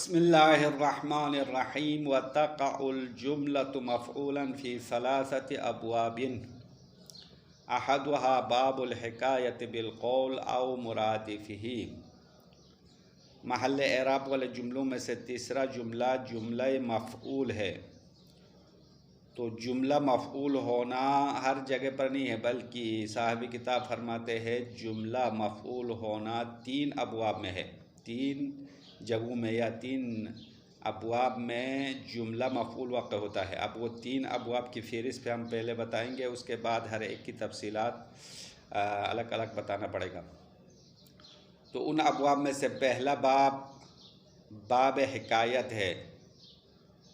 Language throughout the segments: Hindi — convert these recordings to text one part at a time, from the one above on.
बिस्मिल्लाहिर्रहमानिर्रहीम व तक़उल जुमलतु मफ़ऊलन फ़ी सलासति अबवाबिन अहदुहा बाबुल हिकायत बिल क़ौल औ मुरादिफ़िही। महल एराब वाले जुमलों में से तीसरा जुमला जुमला मफ़ऊल है। तो जुमला मफ़ऊल होना हर जगह पर नहीं है, बल्कि साहिब किताब फरमाते हैं जुमला मफ़ऊल होना 3 अबवाब में है। 3 जगहों में या 3 अबवाब में जुमला मफ़ऊल वाक़ होता है। अब वो 3 अबवाब की फ़हरिस्त पे हम पहले बताएंगे, उसके बाद हर एक की तफसीलात अलग अलग बताना पड़ेगा। तो उन अबवाब में से पहला बाब हिकायत है।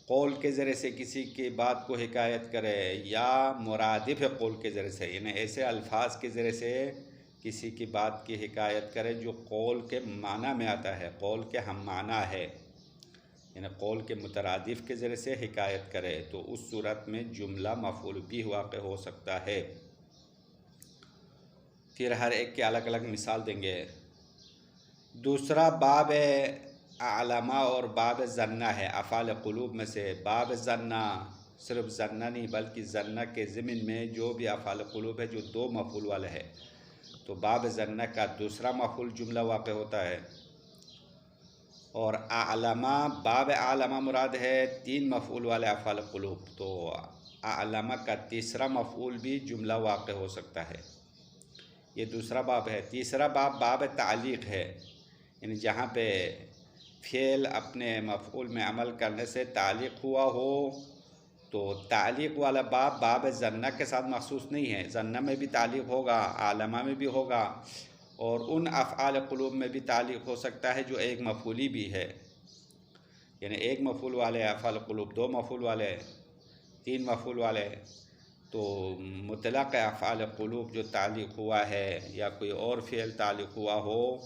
कौल के ज़रिए से किसी की बात को हिकायत करे या मुरादिफ़ कौल के ज़रिए से, यानी ऐसे अल्फाज के ज़रिए से किसी की बात की हिकायत करे जो कौल के माना में आता है, कौल के हम माना है, यानी कौल के मुतरादिफ़ के ज़रिए से हिकायत करे, तो उस सूरत में जुमला मफ़ऊल भी वाक़ हो सकता है। फिर हर एक के अलग अलग मिसाल देंगे। दूसरा बाब आलमा और बाब ज़न्ना है। अफ़ाल क़ुलूब में से बाब ज़न्ना सिर्फ ज़न्ना नहीं, बल्कि ज़न्ना के ज़िम्न में जो भी अफ़ाल क़ुलूब है जो 2 मफ़ऊल वाले है, तो बाब ज़न्ना का दूसरा मफ़ऊल जुमला वाक़ होता है। और आलमा बाब आलमा मुराद है 3 मफ़ऊल वाले अफ़ाल क़ुलूब, तो आलमा का तीसरा मफ़ऊल भी जुमला वाक़ हो सकता है। ये दूसरा बाब है। तीसरा बाब तालीक़ है, यानी जहाँ पे फ़ेल अपने मफ़ऊल में अमल करने से तालीक़ हुआ हो, तो तालीक़ वाला बाब ज़न्ना के साथ मखसूस नहीं है। ज़न्ना में भी तालीक़ होगा, आलमा में भी होगा, और उन अफ़आल क़ुलूब में भी तालीक़ हो सकता है जो एक मफ़ऊली भी है, यानी 1 मफ़ऊल वाले अफ़आल क़ुलूब, 2 मफ़ऊल वाले, 3 मफ़ऊल वाले। तो मुतलक़ अफ़आल क़ुलूब जो तालीक़ हुआ है या कोई और फ़ेल तालीक़ हुआ हो,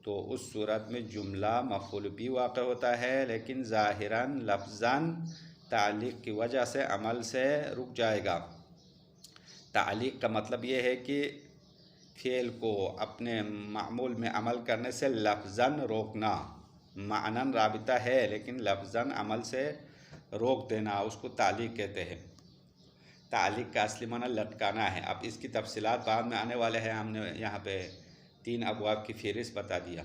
तो उस सूरत में जुमला मफ़ऊल भी वाक़ होता है, लेकिन ज़ाहिरन लफ्ज़न तालीक़ की वजह से अमल से रुक जाएगा। तालीक़ का मतलब ये है कि फ़ेल को अपने मामूल में अमल करने से लफ्ज़न रोकना, मानन राबिता है लेकिन लफ्ज़न अमल से रोक देना, उसको तालीक़ कहते हैं। तालीक़ का असली माना लटकाना है। अब इसकी तफसीलात बाद में आने वाले हैं। हमने यहाँ पे 3 अबवाब की फ़हरिस्त बता दिया।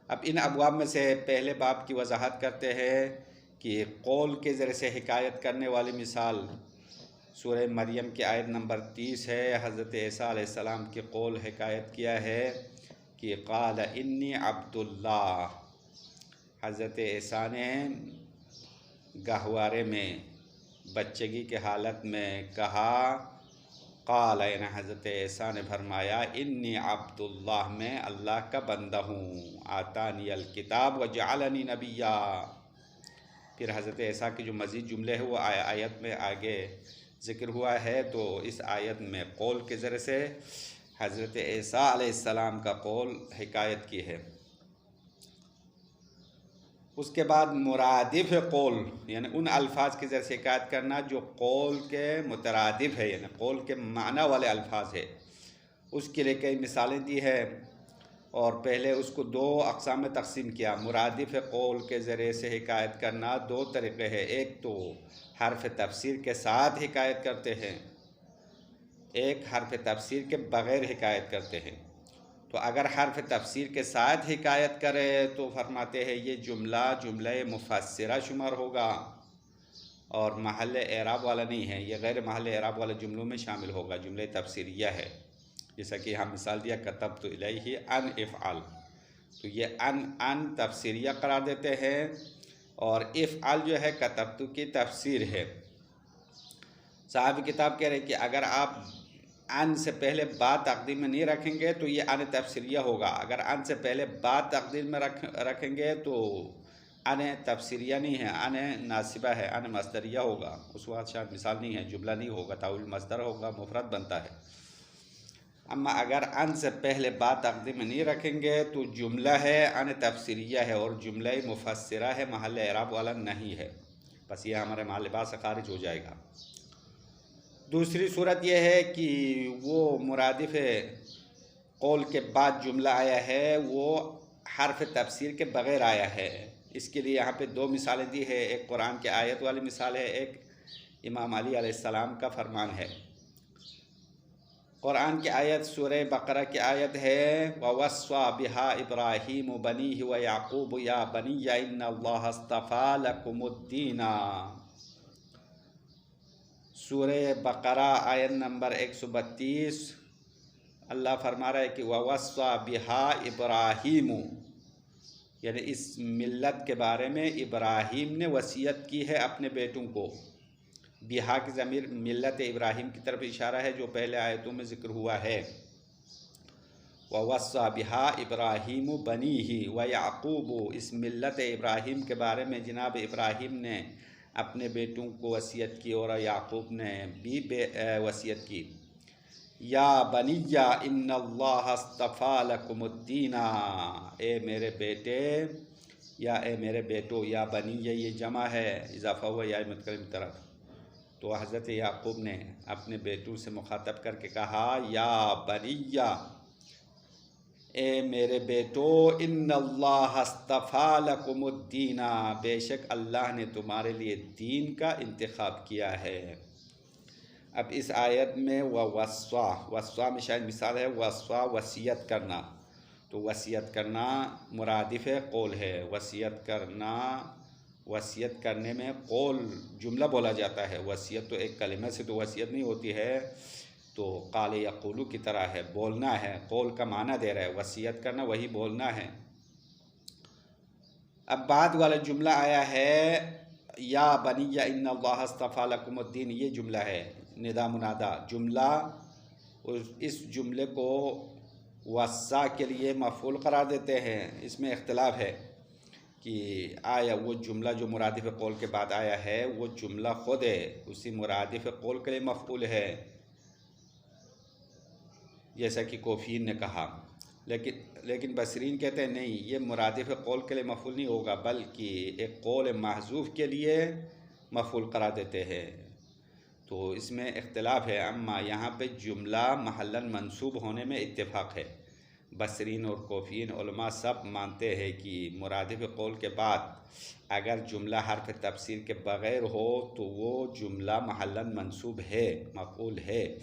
अब इन अबवाब में से पहले बाब की वजाहत करते हैं कि कौल के ज़रिए से हिकायत करने वाली मिसाल सूरह मरियम की आयत नंबर 30 है। हज़रत ईसा अलैहिस्सलाम की कौल हिकायत किया है कि क़ाल इन्नी अब्दुल्लाह। हज़रत ईसा ने गहवारे में बच्चगी के हालत में कहा, क़ाल, यानी हज़रत ईसा ने फरमाया, इन्नी अब्दुल्लाह, मैं अल्लाह का बंदा हूँ, आतानी अल किताब व जअलनी नबिया। फिर हज़रत ईसा के जो मज़ीद जुमले हैं वो आयत में आगे ज़िक्र हुआ है। तो इस आयत में कौल के ज़रिए से हज़रत ईसा अलैहिस्सलाम का कौल हिकायत की है। उसके बाद मुरादिफ़ कौल, यानी उन अल्फाज के ज़रिए से हिकायत करना जो कौल के मुतरादिफ़ है, यानी कौल के माना वाले अल्फाज है, उसके लिए कई मिसालें दी है। और पहले उसको 2 अक़साम में तक़सीम किया। मुरादिफ़ कौल के ज़रिए से हिकायत करना 2 तरीक़े हैं। एक तो हर्फ़ तफ़सीर के साथ हिकायत करते हैं, एक हर्फ़ तफ़सीर के बग़ैर हिकायत करते हैं। तो अगर हर्फ़ तफ़सीर के साथ हिकायत करे तो फरमाते हैं ये जुमला जुमला मुफ़स्सिरा शुमार होगा और महल एराब वाला नहीं है, ये गैर महल एराब वाले जुमलों में शामिल होगा, जुमला तफ़सीरिया है। जैसा कि हम मिसाल दिया कतब्तु इलैहि अन इफ़अल, तो ये अन तफ़सीरिया करार देते हैं, और इफ़अल जो है कतब्तु की तफ़सीर है। साहिब किताब कह रहे हैं कि अगर आप अन से पहले बा तक़दीर में नहीं रखेंगे तो ये अन तफ़सीरिया होगा। अगर अन से पहले बा तक़दीर में रखेंगे तो अन तफ़सीरिया नहीं है, अन नासिबा है, अन मस्दरिया होगा। उस वक्त शायद मिसाल नहीं है, जुमला नहीं होगा, ताउल मस्दर होगा, मुफ़रद बनता है। अम्मा अगर अन से पहले बा तक़दीर में नहीं रखेंगे तो जुमला है अन तफ़सीरिया है और जुमला मुफ़स्सिरा है, महल एराब वाला नहीं है। बस ये हमारे मालिबा से खारिज हो जाएगा। दूसरी सूरत यह है कि वो मुरादिफ़ कौल के बाद जुमला आया है वो हर्फ़ तफ़सीर के बग़ैर आया है, इसके लिए यहाँ पे दो मिसालें दी है, एक कुरान की आयत वाली मिसाल है, एक इमाम अली अलैहिस्सलाम का फरमान है। कुरान की आयत सूरह बकरा की आयत है, ववस्वा बिहा इब्राहीम बनीहि व याकूब या बनिया इन्नल्लाह अस्तफ़ा लकुमुद्दीना। सूरह बकरा आयत नंबर 132, अल्लाह फरमा रहा है कि ववस्वा बिहा इब्राहीम, यानी इस मिल्लत के बारे में इब्राहीम ने वसीयत की है अपने बेटों को। बिहा की ज़मीर मिल्लत इब्राहीम की तरफ इशारा है जो पहले आयतों में ज़िक्र हुआ है। ववस्सा बिहा इब्राहीम बनीहि व याकूब, इस मिल्लत इब्राहीम के बारे में जनाब इब्राहीम ने अपने बेटों को वसीयत की और याकूब ने भी वसीयत की। या बनिया इन्नल्लाह अस्तफ़ा लकुमुद्दीना, ए मेरे बेटे या ए मेरे बेटो, या बनिया ये जमा है, इजाफ़ा हुआ या मुतकल्लिम तरफ। तो हज़रत याकूब ने अपने बेटों से मुखातब करके कहा, या बनिया, ए मेरे बेटो, इन्नल्लाह अस्तफ़ा लकुमुद्दीना, बेशक अल्लाह ने तुम्हारे लिए दीन का इंतखाब किया है। अब इस आयत में वस्वा में शायद मिसाल है, वस्वा वसीयत करना, तो वसीयत करना मुरादिफ कौल है। वसीयत करने में कौल जुमला बोला जाता है। वसीयत तो एक कलिमा से तो वसीयत नहीं होती है, तो काल यक़ूलू की तरह है, बोलना है, कौल का माना दे रहा है, वसीयत करना वही बोलना है। अब बाद वाला जुमला आया है, या बनिया इन्नल्लाह अस्तफ़ा लकुमुद्दीन, ये जुमला है निदा मुनादा जुमला। इस जुमले को वस्सा के लिए मफ़ूल करार देते हैं। इसमें इख्तिलाफ है कि आया वो जुमला जो मुरादिफ कौल के बाद आया है वो जुमला ख़ुद है उसी मुरादिफ कौल के लिए मफ़ऊल है, जैसा कि कोफ़ीन ने कहा। लेकिन बसरीन कहते हैं नहीं, ये मुरादिफ कौल के लिए मफ़ऊल नहीं होगा, बल्कि एक कौल महज़ूफ़ के लिए मफ़ऊल करार देते हैं। तो इसमें इख्तिलाफ है। अम्मा यहाँ पे जुमला महल्लन मंसूब होने में इत्तेफाक है। बसरीन और कोफ़ीन उलमा सब मानते हैं कि मुरादिफ कौल के बाद अगर जुमला हर्फ तफसीर के बग़ैर हो तो वो जुमला महल्लन मंसूब है, मफ़ऊल है।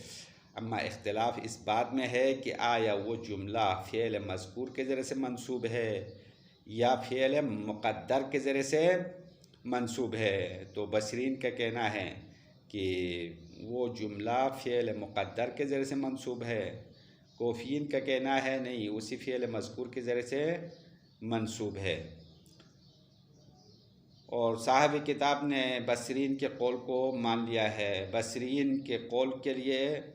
अम्मा इख्तिलाफ इस बात में है कि आया वो जुमला फ़ेल मज़कूर के ज़रिए से मंसूब है या फ़ेल मुक़द्दर के ज़रिए से मंसूब है। तो बसरीन का कहना है कि वो जुमला फ़ेल मुक़द्दर के ज़रिए से मंसूब है। कोफ़ीन का कहना है नहीं, उसी फ़ेल मज़कूर के ज़रिए से मंसूब है। और साहिब किताब ने बसरीन के कौल को मान लिया है। बसरीन के कौल के लिए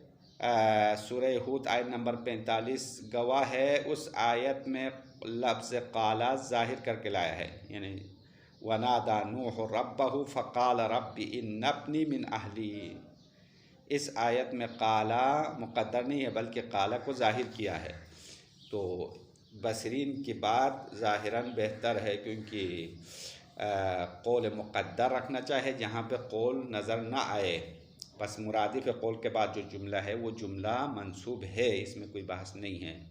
सूरह हूद आयत नंबर 45 गवाह है। उस आयत में लफ्ज़ काला ज़ाहिर करके लाया है, यानी वनादा नूह रब्बहु फ़क़ाल रब्बि इन्नब्नी मिन अहली। इस आयत में काला मुक़द्दर नहीं है बल्कि काला को ज़ाहिर किया है। तो बसरीन की बात ज़ाहिरन बेहतर है, क्योंकि कौल मुक़द्दर रखना चाहे जहाँ पे कौल नज़र ना आए। बस मुरादिफ कौल के बाद जो जुमला है वो जुमला मंसूब है, इसमें कोई बहस नहीं है।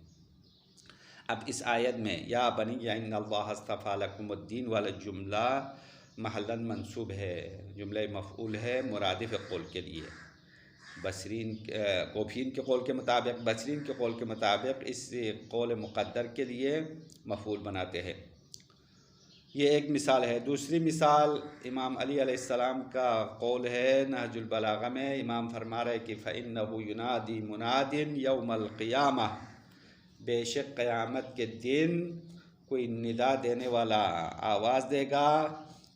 अब इस आयत में या बनिया इन्नल्लाह अस्तफ़ा लकुमुद्दीन वाला जुमला महल्लन मंसूब है, जुमला मफ़ऊल है मुरादिफ कौल के लिए। बसरीन कोफ़ीन के कौल के मुताबिक, बसरीन के कौल के मुताबिक इस कौल मुक़द्दर के लिए मफ़ऊल बनाते हैं। ये एक मिसाल है। दूसरी मिसाल इमाम अली अलैहिस्सलाम का कौल है नहजुल बलागा में। इमाम फरमा रहे कि फ़इन्नहु युनादी मुनादिन यौमल क़ियामा, बेशक क़यामत के दिन कोई निदा देने वाला आवाज़ देगा,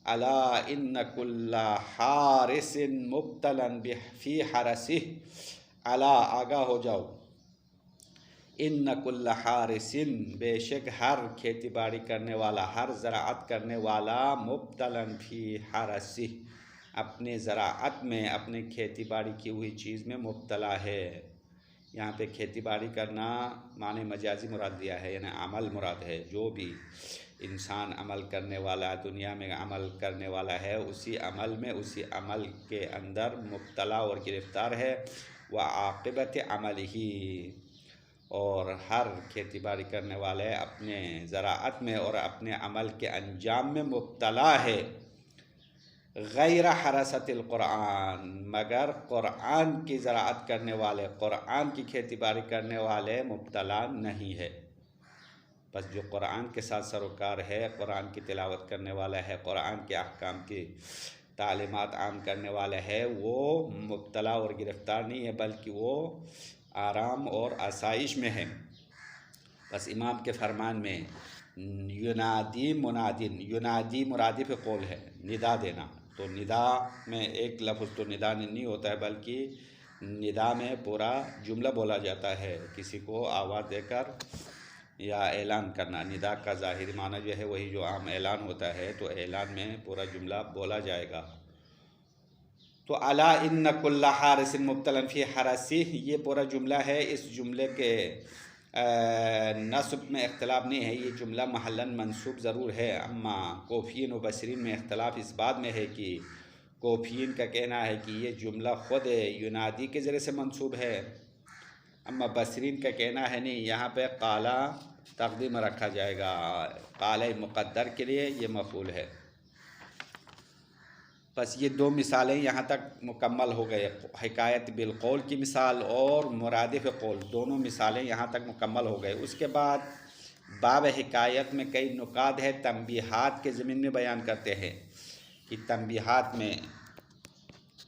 अला इन्न कुल्ला हारिसिन मुब्तलन फ़ी हरसिह, अला आगा हो जाओ, इन्न कुल्ला हारिसिन बेशक हर खेती बाड़ी करने वाला, हर ज़राअत करने वाला, मुब्तलन फ़ी हरसिह अपने ज़राअत में, अपने खेती बाड़ी की हुई चीज़ में मुब्तला है। यहाँ पे खेती बाड़ी करना माने मजाजी मुराद दिया है, यानी अमल मुराद है। जो भी इंसान अमल करने वाला, दुनिया में अमल करने वाला है, उसी अमल में, उसी अमल के अंदर मुब्तला और गिरफ़्तार है। व आक़िबत अमल ही, और हर खेती बाड़ी करने वाले अपने ज़राअत में और अपने अमल के अंजाम में मुब्तला है। गैर हरसतिल क़ुरआन, मगर क़ुरआन की ज़राअत करने वाले, क़ुरआन की खेती बाड़ी करने वाले मुब्तला नहीं है। बस जो क़ुरआन के साथ सरोकार है, क़ुरआन की तिलावत करने वाला है, क़ुरआन के अहकाम की तालीमात आम करने वाला है, वो मुब्तला और गिरफ़्तार नहीं है, बल्कि वो आराम और आसाइश में है। बस इमाम के फरमान में युनादी मुनादिन, युनादी मुरादिफ कौल है, निदा देना। तो निदा में एक लफ्ज़ तो निदा नहीं होता है, बल्कि निदा में पूरा जुमला बोला जाता है, किसी को आवाज़ देकर या ऐलान करना। निदा का ज़ाहिरी माना जो है वही जो आम ऐलान होता है, तो ऐलान में पूरा जुमला बोला जाएगा। तो अला इन्न कुल्ला हारिसिन मुब्तलन फ़ी हरसी, ये पूरा जुमला है। इस जुमले के नस्ब में इख्तलाफ नहीं है, ये जुमला महल्लन मंसूब ज़रूर है। अम्मा कोफ़ीन व बसरीन में इख्तलाफ इस बात में है कि कोफ़ीन का कहना है कि ये जुमला ख़ुद युनादी के ज़रिए से मंसूब है, अम्मा बसरीन का कहना है नहीं, यहाँ पे काला तक़दीम रखा जाएगा, काले मुक़द्दर के लिए ये मफ़ूल है। बस ये दो मिसालें यहाँ तक मुकम्मल हो गए, हिकायत बिलकौल की मिसाल और मुरादिफ कौल, दोनों मिसालें यहाँ तक मुकम्मल हो गए। उसके बाद बाब हिकायत में कई नुकात है, तंबीहात के ज़मीन में बयान करते हैं कि तंबीहात में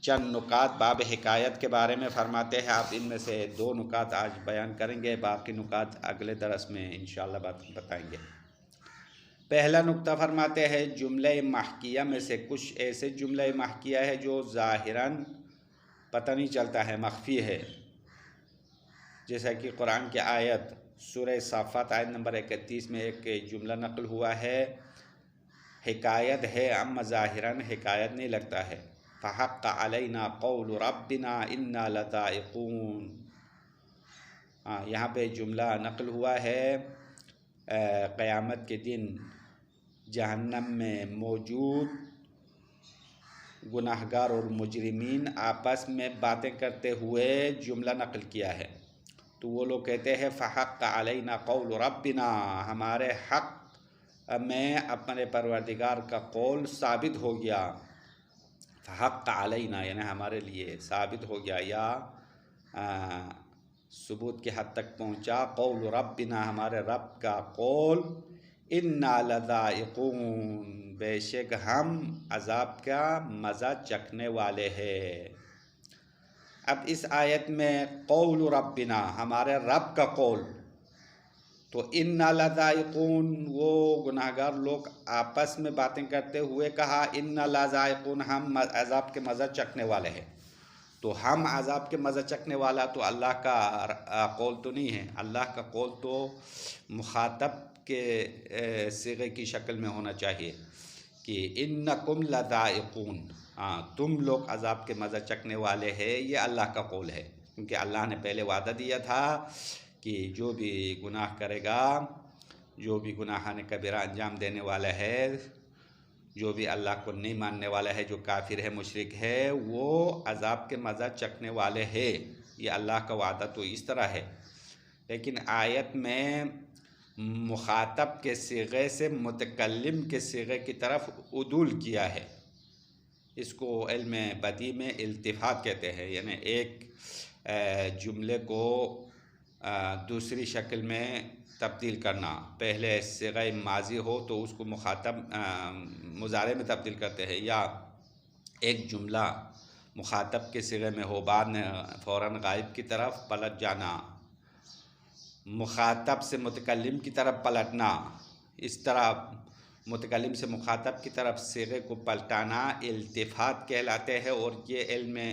चंद नुकात बाब हिकायत के बारे में फ़रमाते हैं। आप इनमें से दो नुकात आज बयान करेंगे, बाकी नुकात अगले दरस में इंशाअल्लाह बताएंगे। पहला नुक्ता फरमाते हैं, जुमले महकिया में से कुछ ऐसे जुमले महकिया है जो ज़ाहिरन पता नहीं चलता है, मख्फी है। जैसा कि कुरान की आयत सूरह साफ़ात आयत नंबर 31 में एक जुमला नकल हुआ है, हिकायत है अम्मा ज़ाहिरन हिकायत नहीं लगता है। फ़हक़्क़ अलैना क़ौलु रब्बिना इन्ना लज़ाइक़ून, यहाँ पे जुमला नकल हुआ है, क़यामत के दिन जहन्नम में मौजूद गुनाहगार और मुजरिमीन आपस में बातें करते हुए जुमला नकल किया है। तो वो लोग कहते हैं फ़हक़्क़ अलैना क़ौलु रब्बिना, हमारे हक़ में अपने परवरदिगार का कौल साबित हो गया। फ़हक़्क़ अलैना यानी हमारे लिए साबित हो गया या सबूत के हद तक पहुँचा। क़ौलु रब्बिना, हमारे रब का कौल, इन्ना लज़ाइक़ून, बेशक हम अज़ाब का मज़ा चखने वाले हैं। अब इस आयत में क़ौलु रब्बिना, हमारे रब का कौल, तो इन्ना लज़ाइक़ून, वो गुनाहगार लोग आपस में बातें करते हुए कहा इन्ना लज़ाइक़ून, हम अज़ाब के मज़ा चखने वाले हैं। तो हम अज़ाब के मज़ा चखने वाला तो अल्लाह का कौल तो नहीं है। अल्लाह का कौल तो मुखातब के सिगे की शक्ल में होना चाहिए कि इन्नकुम लज़ाइक़ून, तुम लोग अज़ाब के मज़ा चखने वाले हैं, ये अल्लाह का कौल है। क्योंकि अल्लाह ने पहले वादा दिया था कि जो भी गुनाह करेगा, जो भी गुनाहान कबीरा अंजाम देने वाला है, जो भी अल्लाह को नहीं मानने वाला है, जो काफिर है, मुशरिक है, वो अज़ाब के मज़ा चखने वाले हैं। ये अल्लाह का वादा तो इस तरह है। लेकिन आयत में मुखातब के सिगे से मुतकल्लिम के सिगे की तरफ उदूल किया है। इसको इल्म बदी में इल्तिफ़ात कहते हैं, यानी एक जुमले को दूसरी शक्ल में तब्दील करना। पहले सिग़े माजी हो तो उसको मुखातब मुज़ारे में तब्दील करते हैं, या एक जुमला मुखातब के सिग़े में हो, बाद में फ़ौरन गायब की तरफ पलट जाना, मुखातब से मुतकल्लिम की तरफ पलटना। इस तरह मुतकल्लिम से मुखातब की तरफ सिग़े को पलटाना इल्तिफ़ात कहलाते हैं। और ये इल्म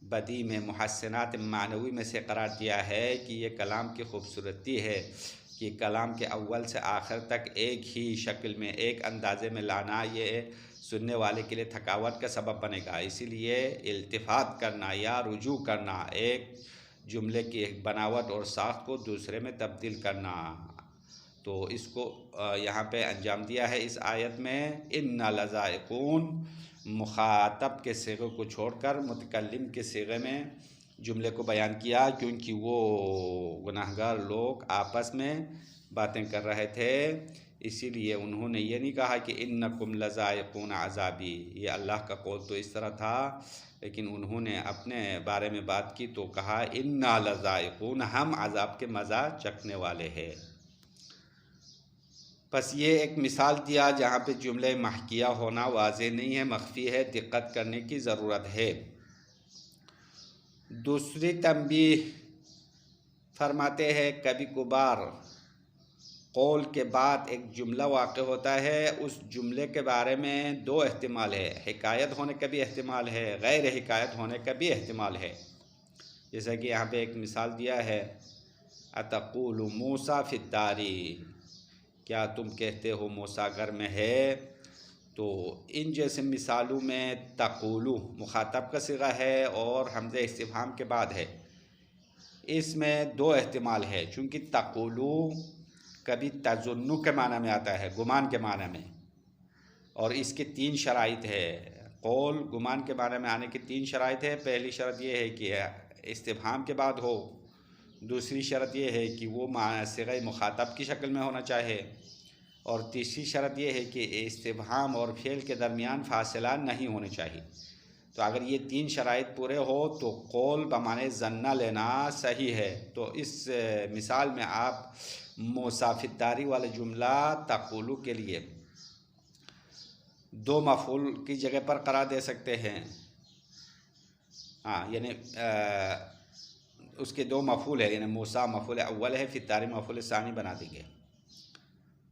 बदी में मुहस्सनात मानवी में से करार दिया है कि ये कलाम की खूबसूरती है कि कलाम के अव्वल से आखिर तक एक ही शक्ल में, एक अंदाज़े में लाना ये सुनने वाले के लिए थकावट का सबब बनेगा। इसीलिए इल्तिफ़ात करना या रुजू करना, एक जुमले की एक बनावट और साख्त को दूसरे में तब्दील करना, तो इसको यहाँ पे अंजाम दिया है इस आयत में। इन्ना लज़ाइक़ून, मुखातब के सिगे को छोड़कर मुतकल्लिम के सिगे में जुमले को बयान किया, क्योंकि वो गुनाहगार लोग आपस में बातें कर रहे थे। इसीलिए उन्होंने ये नहीं कहा कि इन्नकुम लज़ाइक़ून अज़ाबी, ये अल्लाह का कौल तो इस तरह था, लेकिन उन्होंने अपने बारे में बात की तो कहा इन्ना लज़ाइक़ून, हम अज़ाब के मज़ा चखने वाले हैं। बस ये एक मिसाल दिया जहाँ पे जुमले महकिया होना वाज़ेह नहीं है, मख्फी है, दिक्कत करने की ज़रूरत है। दूसरी तंबीह फरमाते हैं, कभी कभार कौल के बाद एक जुमला वाक़ होता है, उस जुमले के बारे में दो एहतिमाल है, हिकायत होने का भी एहतिमाल है, गैर हिकायत होने का भी एहतिमाल है। जैसा कि यहाँ पे एक मिसाल दिया है, अतक़ूलु मूसा फ़िद्दारी, क्या तुम कहते हो मूसा घर में है। तो इन जैसे मिसालों में तक़ूलु मुखातब का सिगा है और हमज़े इस्तिफ़हाम के बाद है, इसमें दो एहतिमाल है। चूँकि तक़ूलु कभी तज़ुन्नु के माना में आता है, गुमान के माना में, और इसके तीन शराइत है। कौल गुमान के माना में आने की तीन शराइत है। पहली शर्त यह है कि इस्तिफ़हाम के बाद हो, दूसरी शर्त यह है कि वो सिग़े मुखातब की शक्ल में होना चाहिए, और तीसरी शर्त यह है कि इस्तिफ़हाम और फ़ेल के दरमियान फ़ासिला नहीं होने चाहिए। तो अगर ये तीन शराइत पूरे हो तो कौल बमाने ज़न्ना लेना सही है। तो इस मिसाल में आप मूसा फ़िद्दारी वाले जुमला तक़ूलु के लिए दो मफ़ूल की जगह पर करार दे सकते हैं। हाँ, यानी उसके दो मफ़ूल है, यानी मूसा मफ़ूल अव्वल है, फ़िद्दारी मफ़ूल सानी बना देंगे।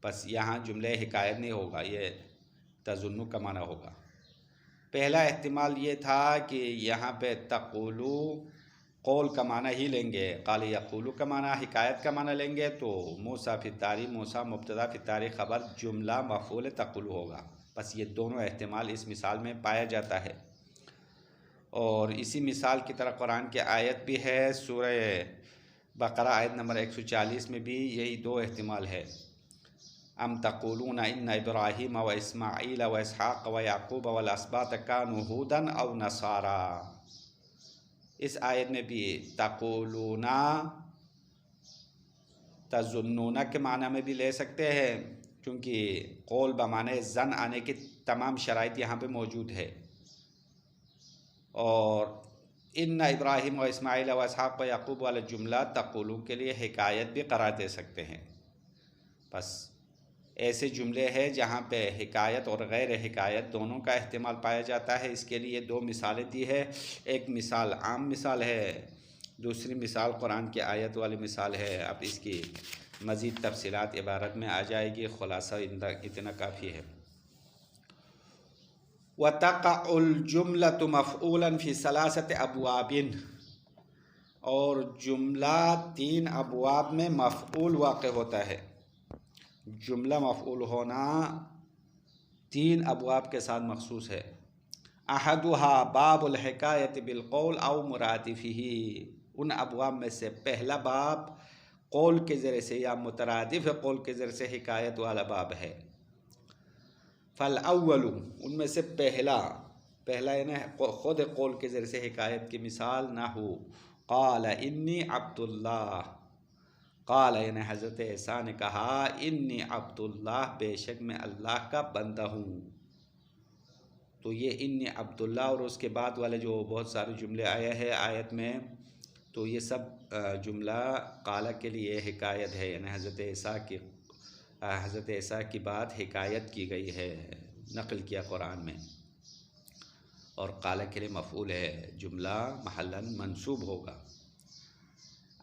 बस यहाँ जुमले हिकायत नहीं होगा, ये तज़ुन्नु का माना होगा। पहला एहतिमाल ये था कि यहाँ पे तक़ूलु कौल का माना ही लेंगे, क़ाल यक़ूलु का माना, हिकायत का माना लेंगे, तो मूसा फ़िद्दारी, मूसा मुब्तदा फ़िद्दारी ख़बर, जुमला मफ़ूल तक़ूलु होगा। बस ये दोनों एहतिमाल इस मिसाल में पाया जाता है। और इसी मिसाल की तरह कुरान की आयत भी है, सूरह बक़रा आयत नंबर 140 में भी यही दो एहतिमाल है। अम तक़ूलून इन्ना इब्राहीम व इस्माईल व इसहाक़ व याक़ूब वल अस्बात कानू हूदन अव नसारा। इस आयत में भी तक़ूलूना तज़ुन्नूना के माना में भी ले सकते हैं, क्योंकि कौल बमाने ज़न आने की तमाम शराइत यहाँ पे मौजूद है। और इन्ना इब्राहीम व इस्माईल व इसहाक़ व याक़ूब वाला जुमला तक़ूलू के लिए हिकायत भी करार दे सकते हैं। बस ऐसे जुमले हैं जहाँ पे हिकायत और गैर हिकायत दोनों का इस्तेमाल पाया जाता है। इसके लिए दो मिसालें दी है। एक मिसाल आम मिसाल है, दूसरी मिसाल कुरान की आयत वाली मिसाल है। अब इसकी मज़ीद तफसीलात इबारत में आ जाएगी, ख़ुलासा इतना काफ़ी है। वतक़उल जुमलतु मफ़ऊलन फ़ी सलासत अबवाबिन, और जुमला तीन अबवाब में मफ़ऊल वाक़ होता है। जुमला मफ़ऊल होना तीन अबवाब के साथ मखसूस है। अहदुहा बाबुल हिकायत बिल कौल औ मुरादिफ़िही, उन अबवाब में से पहला बाब कौल के ज़रिए से या मुतरादिफ़ कौल के ज़रिए से हिकायत वाला बाब है। फ़ल अव्वलु, उनमें से पहला यानी ख़ुद कौल के ज़रिए से हिकायत की मिसाल नहू क़ाल इन्नी अब्दुल्लाह, क़ाल यानी हज़रत ईसा ने कहा इन्नी अब्दुल्लाह, बेशक मैं अल्लाह का बंदा हूँ। तो ये इन्नी अब्दुल्लाह और उसके बाद वाले जो बहुत सारे जुमले आए हैं आयत में, तो ये सब जुमला क़ाला के लिए हिकायत है, यानी हज़रत ईसा की बात हिकायत की गई है, नक़ल किया कुरान में। और क़ाला के लिए मफ़ऊल है, जुमला महल्लन मंसूब होगा।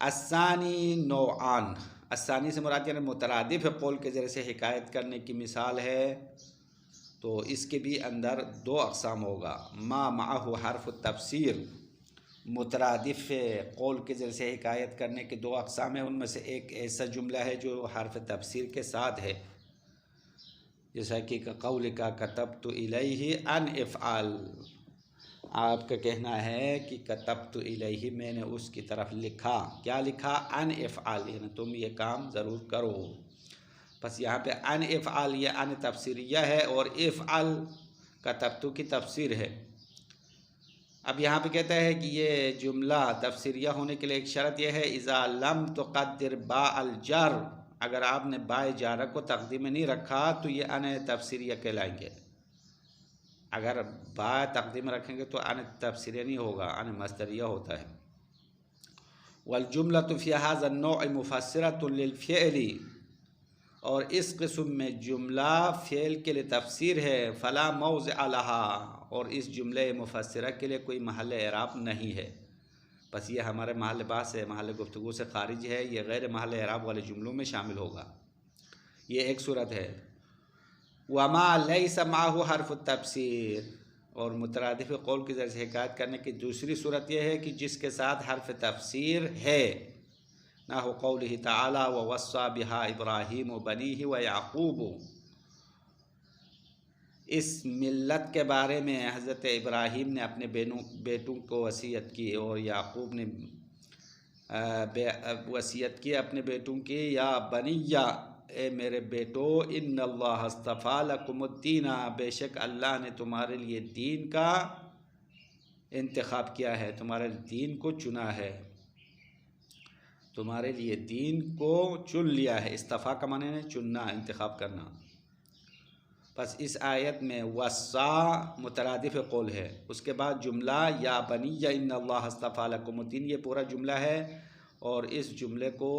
अस्सानी नौआन, अस्सानी से मुराद यानी मुतरादिफ़ कौल के ज़रिए से हिकायत करने की मिसाल है। तो इसके भी अंदर दो अक़साम होगा। मा माअहु हर्फ़ तफ़सीर, मुतरादिफ़ कौल के ज़रिए से हिकायत करने के दो अक़साम हैं। उनमें से एक ऐसा जुमला है जो हर्फ़ तफ़सीर के साथ है, जैसा कि क़ौलिका कतबतु इलैहि अन इफ़आल, आपका कहना है कि कतबतु इलैहि, मैंने उसकी तरफ लिखा। क्या लिखा? अन इफ़आल, यानी तुम ये काम ज़रूर करो। बस यहाँ पे अन इफ़आल, ये अन तफ़सीरिया है और इफ़आल कतबतु की तफ़सीर है। अब यहाँ पे कहता है कि ये जुमला तफसीरिया होने के लिए एक शर्त यह है, इज़ा लम तुक़द्दिर बा अल जर, अगर आपने बाय जारा को तकदीम में नहीं रखा तो ये अन तफसीरिया कहलाएंगे। अगर बा तकदीम में रखेंगे तो अन तफसीरिया नहीं होगा, अन मस्दरिया होता है। वल जुमलतु फ़ी हाज़ा नौअ मुफ़स्सिरतुन लिल फ़िअली, और इस किस्म में जुमला फ़ेल के लिए तफसीर है। फ़ला मौज़िअ लहा, और इस जुमले मुफ़स्सिरा के लिए कोई महल एराब नहीं है। बस ये हमारे महल बात से, महल गुफ्तगू से खारिज है, ये गैर महल एराब वाले जुमलों में शामिल होगा। ये एक सूरत है। वमा लैसा माहु हर्फ तफसीर, और मुतरादिफ कौल की ज़रिए से हिकायत करने की दूसरी सूरत यह है कि जिसके साथ हर्फ तफसीर है, ना हो कौलिही ताला व वस्सा बिहा इब्राहीम व बनीही व याकूब। इस मिल्लत के बारे में हज़रत इब्राहीम ने अपने बेटों को वसीयत की, और याकूब ने वसीयत की अपने बेटों की, या बनिया, ए मेरे बेटो, इन्नल्लाह अस्तफ़ा लकुमुद्दीना, बेशक अल्लाह ने तुम्हारे लिए दीन का इंतखाब किया है, तुम्हारे दीन को चुना है, तुम्हारे लिए दीन को चुन लिया है। इस्तफ़ा का माने है चुनना, इंतखाब करना। बस इस आयत में वस्सा मुतरादिफ कौल है, उसके बाद जुमला या बनिया इन्नल्लाह अस्तफ़ा लकुमुद्दीन, ये पूरा जुमला है। और इस जुमले को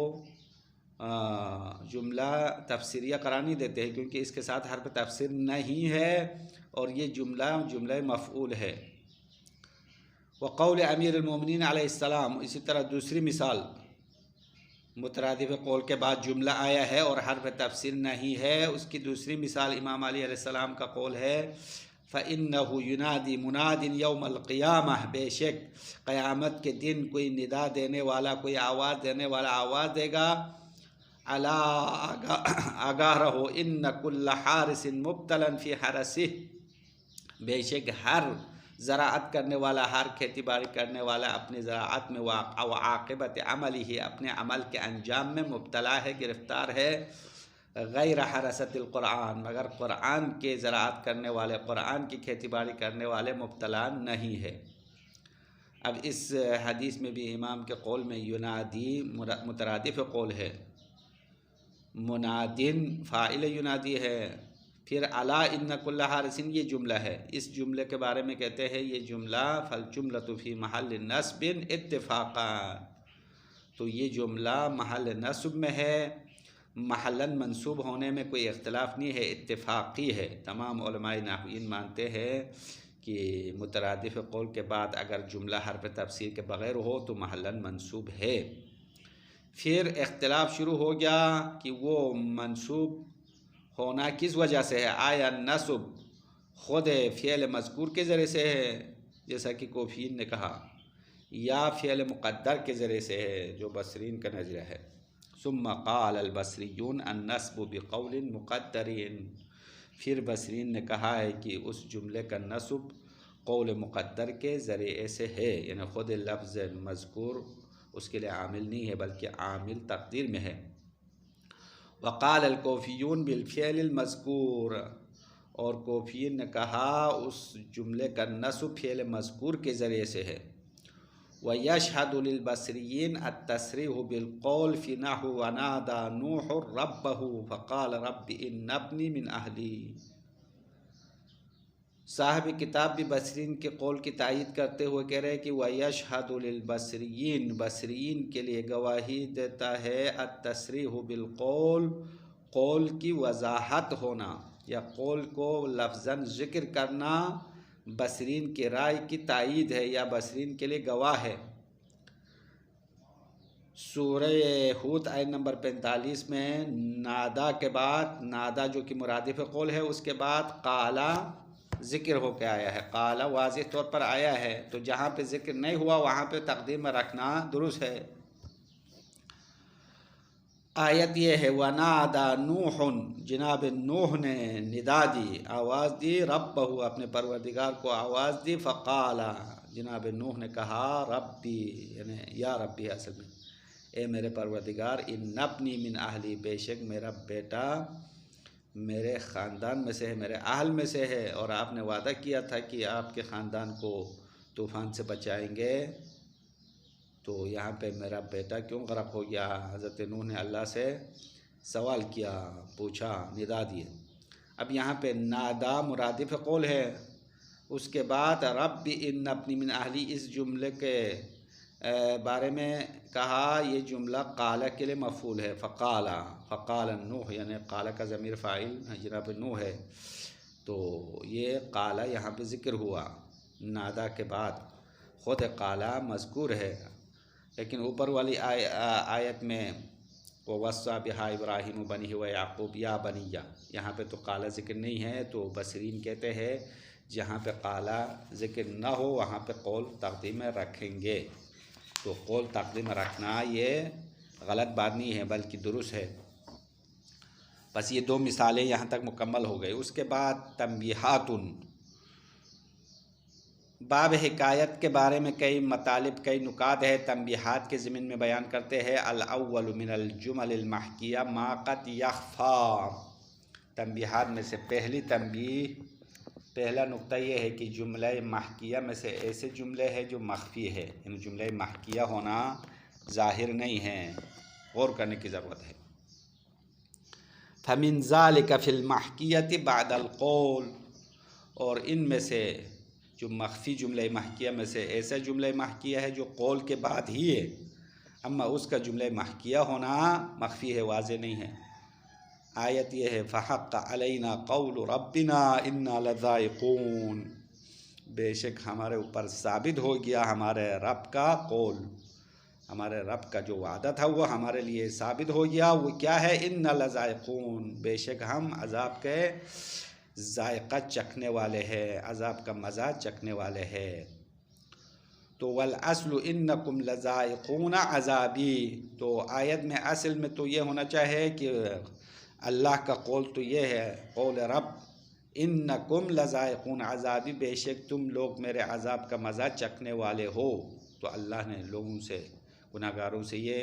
जुमला तफसीरिया करार नहीं देते हैं, क्योंकि इसके साथ हर्फ तफसीर नहीं है, और ये जुमला मफ़ऊल है। व कौल अमीरुल मोमिनीन अलैहिस्सलाम, इसी तरह दूसरी मिसाल, मुतरादिफ कौल के बाद जुमला आया है और हर्फ तफसीर नहीं है, उसकी दूसरी मिसाल इमाम अली अलैहिस्सलाम का कौल है, फ़इन्नहु युनादी मुनादिन यौमल क़ियामह, बेशक क़यामत के दिन कोई निदा देने वाला, कोई आवाज़ देने वाला आवाज़ देगा, अला, आगाह रहो, इन्न कुल्ल हारिसिन मुब्तलन फ़ी हरसिह, बेशक हर ज़राअत करने वाला, हर खेती बाड़ी करने वाला अपनी ज़राअत में आक़िबत अमली ही, अपने अमल के अंजाम में मुब्तला है, गिरफ़्तार है, गैर हरसतिल क़ुरआन, मगर क़ुरआन के ज़राअत करने वाले, क़ुरआन की खेती बाड़ी करने वाले मुब्तला नहीं है। अब इस हदीस में भी इमाम के कौल में युनादी मुतरादिफ कौल है, मुनादिन फ़ाइल युनादी है, फिर अला इन्न कुल्ल हारिसिन ये जुमला है। इस जुमले के बारे में कहते हैं ये जुमला फल जुमलतु फ़ी महल नस्बिन इत्तिफ़ाक़न, तो ये जुमला महल नस्ब में है, महलन मंसूब होने में कोई इख्तिलाफ़ नहीं है, इत्तिफ़ाक़ी है। तमाम उलमाए नाहवीन मानते हैं कि मुतरादिफ कौल के बाद अगर जुमला हर्फ तफसीर के बग़ैर हो तो महलन मंसूब है। फिर इख्तिलाफ़ शुरू हो गया कि वो मंसूब होना किस वजह से है, आया नस्ब ख़ुद फ़ियल मज़कूर के ज़रिए से है, जैसा कि कोफ़ीन ने कहा, या फ़ियल मुक़द्दर के ज़रिए से है, जो बसरीन का नज़रिया है। सुम्मा क़ाल अल बसरियून अन नस्ब बिक़ौलिन मुक़द्दरिन, फिर बसरीन ने कहा है कि उस जुमले का नस्ब क़ौल मुक़द्दर के ज़रिए से है, यानी ख़ुद लफ्ज़ मज़कूर उसके लिए आमिल नहीं है, बल्कि आमिल तक़दीर में है। वक़ाल अल कोफ़ियून बिल फ़िअल मज़कूर, और कोफ़ियन ने कहा उस जुमले का नस्ब फ़िअल मज़कूर के ज़रिए से है। व यशहदु लिल बसरियीन अत-तस्रीह बिल क़ौल फ़ी नहू व नादा नूह रब्बहू फ़क़ाल रब्बि इन्न इब्नी मिन अहली। साहिब किताब भी बसरीन के कौल की तायीद करते हुए कह रहे हैं कि व यशहदु लिल बसरियीन, बसरीन के लिए गवाही देता है, अत-तस्रीह बिल क़ौल, कौल की वजाहत होना या कौल को लफ्ज़न ज़िक्र करना बसरीन के राय की तायीद है या बसरीन के लिए गवाह है। सूरह हूद आयत नंबर 45 में नादा के बाद, नादा जो कि मुरादिफ कौल है, उसके बाद काला ज़िक्र होकर आया है, काला वाज़िह तौर पर आया है, तो जहाँ पे ज़िक्र नहीं हुआ वहाँ पे तक़दीम में रखना दुरुस्त है। आयत ये है, वनादा नूहुन, जनाब नूह ने निदा दी, आवाज़ दी, रब्बहू, अपने परवरदिगार को आवाज़ दी, फ़क़ाला, जनाब नूह ने कहा, रब्बी, यानी या रब्बी, असल में ए मेरे परवरदिगार, इन्न इब्नी मिन अहली, बेशक मेरा बेटा मेरे ख़ानदान में से है, मेरे अहल में से है, और आपने वादा किया था कि आपके ख़ानदान को तूफ़ान से बचाएंगे। तो यहाँ पे मेरा बेटा क्यों गर्क हो गया? हज़रत नूह ने अल्लाह से सवाल किया, पूछा, निदा दिए। अब यहाँ पे नादा मुरादिफ कौल है। उसके बाद रब्बि इन्न अपनी मिन अहली, इस जुमले के बारे में कहा, ये जुमला काला के लिए मफूल है। फ़काला नूह, यानी काला का ज़मीर फ़ाइल जनाब नूह है। तो ये काला यहाँ पे ज़िक्र हुआ नादा के बाद। ख़ुद काला मज़कूर है, लेकिन ऊपर वाली आयत में वो वस्सा बिहा इब्राहीम बनी व याक़ूब या बनिया, यहाँ पे तो काला ज़िक्र नहीं है। तो बसरीन कहते हैं जहाँ पे काला ज़िक्र ना हो वहाँ पे कौल तक़दीम में रखेंगे। तो कौल तक़दीम में रखना ये गलत बात नहीं है, बल्कि दुरुस्त है। बस ये दो मिसालें यहाँ तक मुकम्मल हो गई। उसके बाद तंबीहातुन, बाब हिकायत के बारे में कई मतालिब, कई नुकात है तंबीहात के ज़मीन में बयान करते हैं। अल-अव्वलु मिनल जुमलिल महकिया मा क़द यख़फ़ा। तंबीहात में से पहली तंबीह, पहला नुक्ता ये है कि जुमला महकिया में से ऐसे जुमले हैं जो मख्फी है, इन जुमला महकिया होना ज़ाहिर नहीं है, गौर करने की ज़रूरत है। फ़मिन ज़ालिका फ़िल महकियति बअदल कौल, और इनमें से जो मख्फी जुमला महकिया में से ऐसा जुमला महकिया है जो कौल के बाद ही है, अम्मा उसका जुमला महकिया होना मख्फी है, वाज़े नहीं है। आयत ये है फ़हक़्क़ अलैना क़ौलु रब्बिना इन्ना लज़ाइक़ून, बेशक हमारे ऊपर साबित हो गया हमारे रब का कौल, हमारे रब का जो वादा था वो हमारे लिए साबित हो गया। वो क्या है? इन्ना लज़ाइक़ून, बेशक हम अज़ाब के जायका चखने वाले हैं, अज़ाब का मज़ा चखने वाले हैं। तो वल अस्लु इन्नकुम लज़ाइक़ून अज़ाबी, तो आयत में असल में तो ये होना चाहिए कि अल्लाह का कौल तो ये है, कौल रब इन्नकुम लज़ाइक़ून अज़ाबी, बेशक तुम लोग मेरे अज़ाब का मज़ा चखने वाले हो। तो अल्लाह ने लोगों से, गुनाहगारों से ये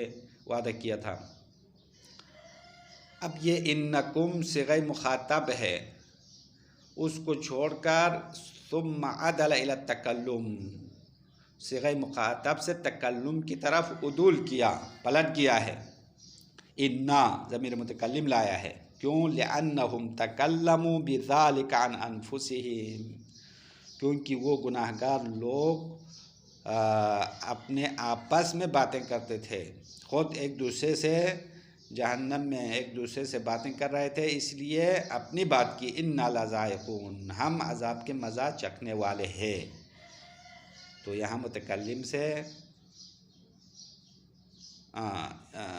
वादा किया था। अब ये इन्नकुम सिग़ा मुख़ातब है, उसको छोड़कर सुम्मा अदल इला तकल्लुम, सिग़ा मुख़ातब से तकल्लुम की तरफ उदूल किया, पलट किया है। इन्ना ज़मीर मुतकल्लिम लाया है, क्यों? लिअन्नहुम तकल्लमू बिज़ालिका अन अनफुसिहिम, क्योंकि वो गुनाहगार लोग अपने आपस में बातें करते थे, ख़ुद एक दूसरे से जहन्नम में एक दूसरे से बातें कर रहे थे, इसलिए अपनी बात की इन्ना लज़ाइक़ून, हम अज़ाब के मज़ा चखने वाले हैं। तो यहाँ मुतकल्लिम से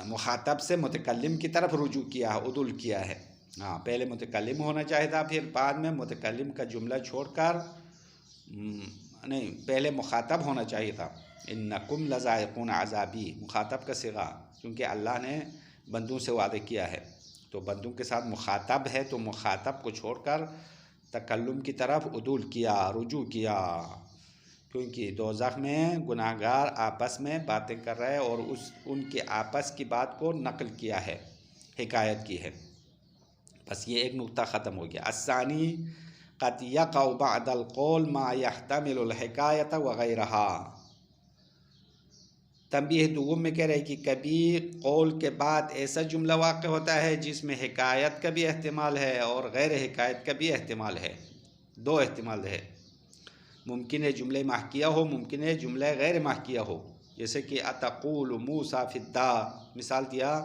मुखातब से मुतकल्लिम की तरफ रुजू किया, उदुल किया है। हाँ, पहले मुतकल्लिम होना चाहिए था, फिर बाद में मुतकल्लिम का जुमला छोड़कर नहीं, पहले मुखातब होना चाहिए था। इन्नकुम लज़ाइक़ून अज़ाबी, मुखातब का सिगा, क्योंकि अल्लाह ने बंदों से वादे किया है, तो बंदों के साथ मुखातब है, तो मुखातब को छोड़कर तकल्लुम की तरफ उदूल किया, रुजू किया, क्योंकि दोज़ख में गुनाहगार आपस में बातें कर रहे हैं और उनके आपस की बात को नकल किया है, हिकायत की है। बस ये एक नुक्ता ख़त्म हो गया। अस्सानी क़द यक़अ बअदल क़ौल मा यहतमिलुल हिकायत व ग़ैरहा। तंबीह दुगुम में कह रहे कि कभी कौल के बाद ऐसा जुमला वाक़ होता है जिसमें हिकायत का भी एहतिमाल है और गैर हिकायत का भी एहतिमाल है, दो एहतिमाल है। मुमकिन है जुमले महकिया हो, मुमकिन है जुमले गैर महकिया हो। जैसे कि अतक़ूलु मूसा फ़िद्दार, मिसाल दिया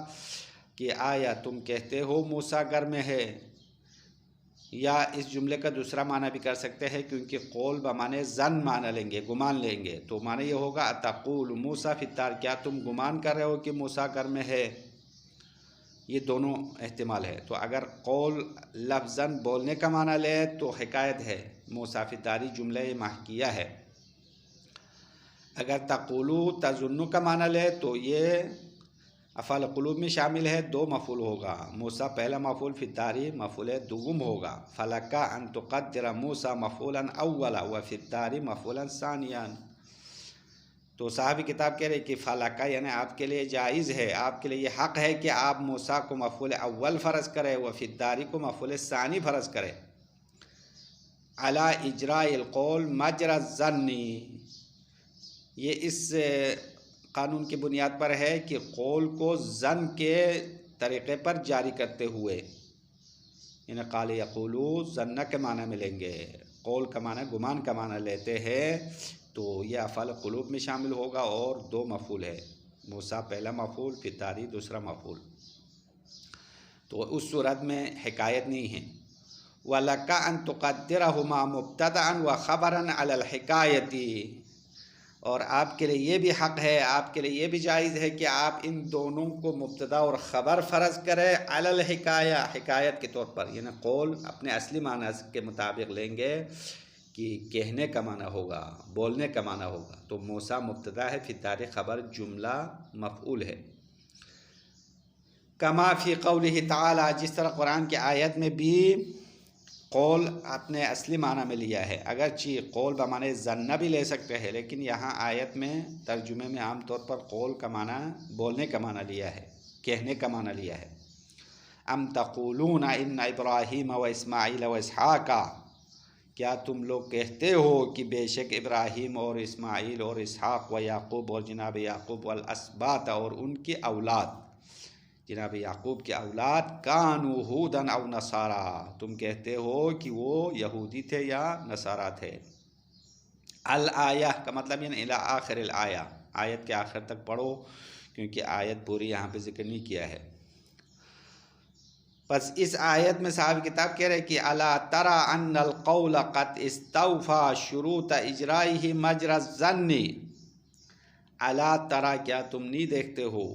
कि आया तुम कहते हो मूसा घर में है, या इस जुमले का दूसरा माना भी कर सकते हैं, क्योंकि कौल बमाने ज़न माना लेंगे, गुमान लेंगे, तो माना ये होगा अतक़ूलु मूसा फ़िद्दार, क्या तुम गुमान कर रहे हो कि मूसा घर में है। ये दोनों एहतिमाल है। तो अगर कौल लफ्ज़न बोलने का माना ले तो हिकायत है, मूसा फ़िद्दारी जुमले महकिया है। अगर तक़ूलु तज़ुन्नु का माना ले तो ये अफ़ाल क़ुलूब में शामिल है, दो मफ़ूल होगा। मूसा पहला मफ़ूल, फ़िद्दारी मफ़ूल दुगुम होगा। फ़लका अन तुक़द्दिर मूसा मफ़ूलन अव्वला व फ़िद्दारी मफ़ूलन सानियन। तो साहब किताब कह रहे कि फ़लका यानी आपके लिए जायज़ है, आपके लिए ये हक़ है कि आप मूसा को मफ़ूल अव्वल फ़र्ज़ करें व फ़िद्दारी को मफ़ूल सानी फ़र्ज़ करें। अला इजराइल कौल मजरा ज़न्नी, ये इस कानून की बुनियाद पर है कि कौल को ज़न के तरीक़े पर जारी करते हुए, इन्हें काल यक़ूलू ज़न्ना के माना में लेंगे, कौल का माना गुमान का माना लेते हैं, तो यह अफ़ाल क़ुलूब में शामिल होगा और दो मफ़ूल है, मूसा पहला मफ़ूल, फिर तारी दूसरा मफ़ूल। तो उस सूरत में हिकायत नहीं है। वलका अन तुक़द्दिरहुमा मुब्तदअन व ख़बरन अलल हिकायती, और आपके लिए ये भी हक़ है, आपके लिए ये भी जायज़ है कि आप इन दोनों को मुब्तदा और ख़बर फ़र्ज़ करें अलल हिकाया, हिकायत के तौर पर, यानी कौल अपने असली माना के मुताबिक लेंगे कि कहने का माना होगा, बोलने का माना होगा। तो मूसा मुब्तदा है, फिर तारीख़ ख़बर जुमला मफ़ऊल है। कमा फ़ी क़ौलिही तआला, जिस तरह कुरान की आयत में भी कौल अपने असली माना में लिया है। अगरचे कौल बमाने ज़न्ना भी ले सकते हैं, लेकिन यहाँ आयत में तर्जुमे में आम तौर पर कौल का माना बोलने का माना लिया है, कहने का माना लिया है। अम तक़ूलून इन्ना इब्राहीम व इस्माईल व इसहाक़ा, क्या तुम लोग कहते हो कि बेशक इब्राहीम और इस्माईल और इसहाक़ व याक़ूब और जनाब याक़ूब वल अस्बात और उनकी औलाद, जनाब याक़ूब के औलाद, कानू हूदन अव नसारा, तुम कहते हो कि वो यहूदी थे या नसारा थे। अल आया का मतलब यानी इला आखिर आया, आयत के आखिर तक पढ़ो, क्योंकि आयत पूरी यहाँ पे जिक्र नहीं किया है। बस इस आयत में साहब किताब कह रहे कि अला तरा अन्नल क़ौल क़द इस्तौफ़ा शुरूत इजराइही मजरा ज़न्नी, अला तरा, क्या तुम नहीं देखते हो,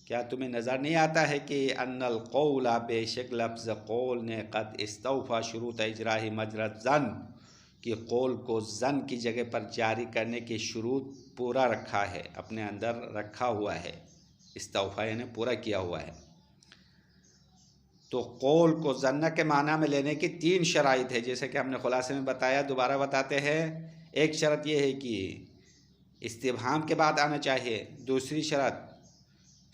क्या तुम्हें नज़र नहीं आता है कि अन्नल क़ौला, बेशक लफ्ज़ कौल ने, क़द इस्तौफ़ा शुरूत इजराही मजरा ज़न, कि कौल को ज़न की जगह पर जारी करने की शुरूत पूरा रखा है, अपने अंदर रखा हुआ है। इस्तौफ़ा यानी पूरा किया हुआ है। तो कौल को ज़न्ना के माना में लेने की तीन शराइत है, जैसे कि हमने खुलासे में बताया, दोबारा बताते हैं। एक शर्त यह है कि इस्तिफ़हाम के बाद आना चाहिए। दूसरी शर्त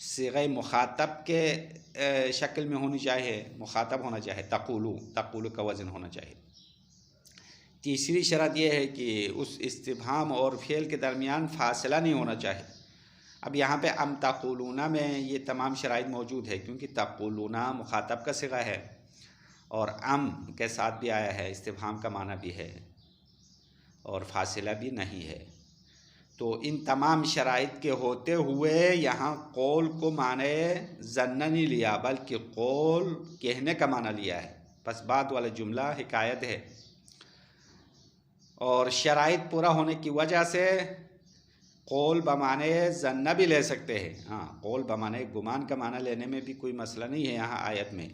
सिग़े मुखातब के शक्ल में होनी चाहिए, मुखातब होना चाहिए, तक़ूलू, तक़ूलू का वज़न होना चाहिए। तीसरी शर्त यह है कि उस इस्तिफ़हाम और फ़ेल के दरमियान फ़ासिला नहीं होना चाहिए। अब यहाँ पे अम तक़ूलूना में ये तमाम शराइत मौजूद है, क्योंकि तक़ूलूना मुखातब का सिग़ा है और अम के साथ भी आया है, इस्तिफ़हाम का माना भी है और फ़ासिला भी नहीं है। तो इन तमाम शराइत के होते हुए यहाँ कौल को माने ज़न्ना नहीं लिया, बल्कि कौल कहने का माना लिया है। बस बाद वाला जुमला हिकायत है, और शराइत पूरा होने की वजह से कौल बमाने ज़न्ना भी ले सकते हैं। हाँ, कौल बमाने गुमान का माना लेने में भी कोई मसला नहीं है यहाँ आयत में।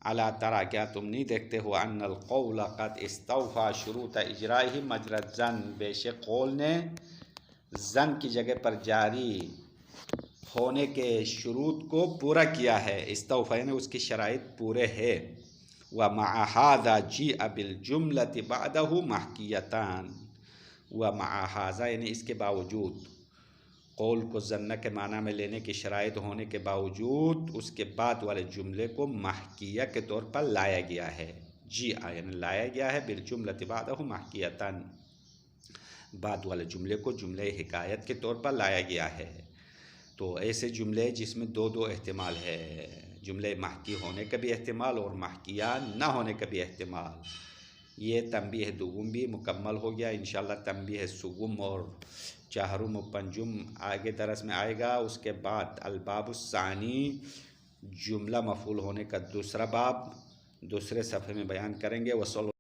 अला तरा, क्या तुम नहीं देखते हो, अन्नल क़ौल क़द इस्तौफ़ा शुरूत इजराही मजरा ज़न, बेशक कौल ने ज़न की जगह पर जारी होने के शुरूत को पूरा किया है। इस्तौफ़ा यानी उसकी शराइत पूरे है। व मअ हाज़ा जीअ बिल जुमलति बअदहु महकियतन, व मअ हाज़ा यानी इसके बावजूद, कौल को ज़न्ना के माना में लेने की शराइत होने के बावजूद उसके बाद वाले जुमले को महकिया के तौर पर लाया गया है। जीअ यानी लाया गया है, बिल जुमलति बअदहु महकियतन, बाद वाले जुमले को जुमले हिकायत के तौर पर लाया गया है। तो ऐसे जुमले जिसमें दो दो एहतिमाल है, जुमले महकी होने का भी एहतिमाल और महकिया ना होने का भी एहतिमाल। ये तंबीह दुगुम भी मुकम्मल हो गया। इंशाअल्लाह तंबीह सुगुम और चाहरुम और पंजुम आगे दरस में आएगा। उसके बाद अलबाबुस्सानी, जुमला मफूल होने का दूसरा बाब दूसरे सफ़े में बयान करेंगे। वसल